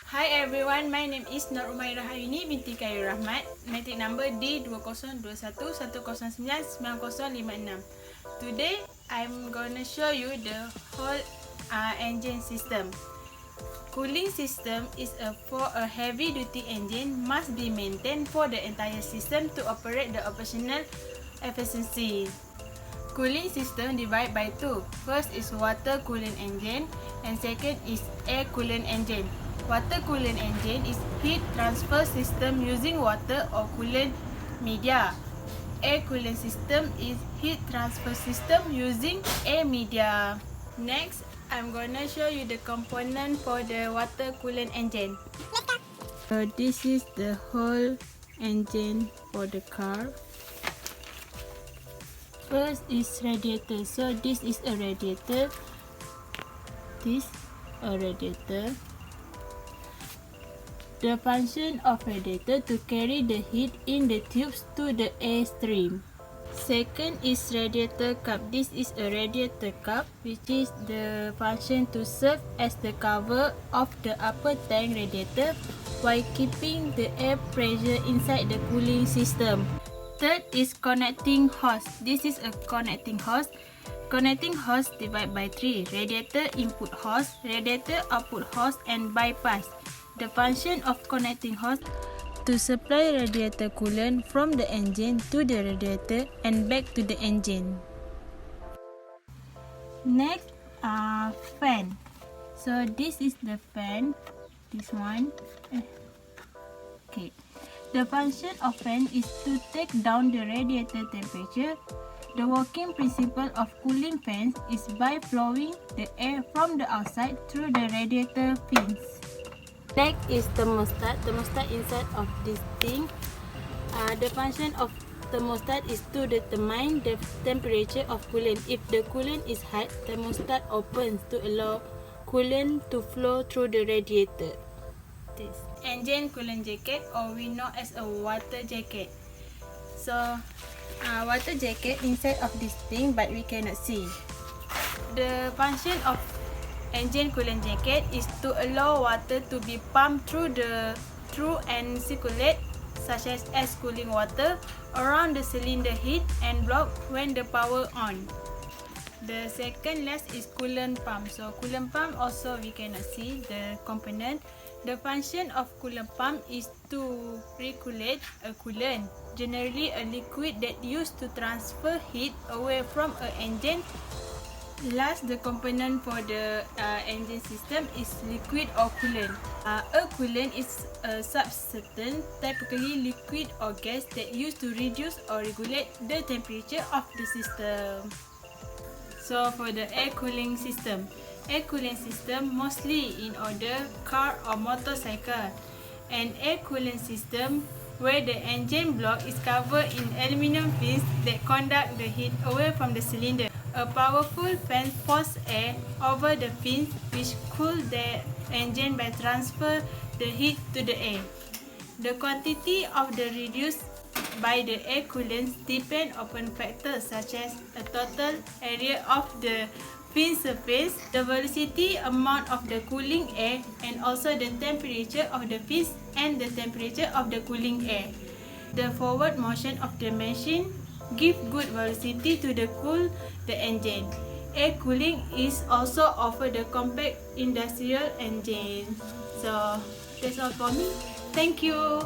Hi everyone, my name is Nur Umairah Hayuni binti Khairul Rahmat. Matric number D2021199056. Today, I'm gonna show you the whole engine system. Cooling system is for a heavy duty engine must be maintained for the entire system to operate the operational efficiency. Cooling system divided by two. First is water coolant engine and second is air coolant engine. Water coolant engine is heat transfer system using water or coolant media. Air coolant system is heat transfer system using air media. Next, I'm gonna show you the component for the water coolant engine. So this is the whole engine for the car. First is radiator. So this is a radiator. This a radiator. The function of radiator to carry the heat in the tubes to the air stream. Second is radiator cup. This is a radiator cup which is the function to serve as the cover of the upper tank radiator while keeping the air pressure inside the cooling system. Third is connecting hose. This is a connecting hose. Connecting hose divided by 3. Radiator input hose, radiator output hose and bypass. The function of connecting hose to supply radiator coolant from the engine to the radiator and back to the engine. Next, fan. So this is the fan. This one. Okay. The function of fan is to take down the radiator temperature. The working principle of cooling fans is by flowing the air from the outside through the radiator fins. Next is thermostat. Thermostat inside of this thing. The function of thermostat is to determine the temperature of coolant. If the coolant is hot, thermostat opens to allow coolant to flow through the radiator. This engine coolant jacket, or we know as a water jacket. So water jacket inside of this thing, but we cannot see. The function of engine coolant jacket is to allow water to be pumped through and circulate, such as cooling water around the cylinder heat and block when the power on. The second last is coolant pump. So coolant pump also we cannot see the component. The function of coolant pump is to regulate a coolant, generally a liquid that used to transfer heat away from an engine. Last, the component for the engine system is liquid or coolant. A coolant is a substance, typically liquid or gas, that used to reduce or regulate the temperature of the system. So for the air cooling system, air cooling system mostly in order car or motorcycle. An air cooling system where the engine block is covered in aluminum fins that conduct the heat away from the cylinder. A powerful fan forces air over the fins which cool the engine by transfer the heat to the air. The quantity of the reduced by the air coolant depend upon factors such as the total area of the fin surface, the velocity amount of the cooling air, and also the temperature of the fins and the temperature of the cooling air. The forward motion of the machine give good velocity to cool the engine. Air cooling is also offered the compact industrial engine. So that's all for me. Thank you.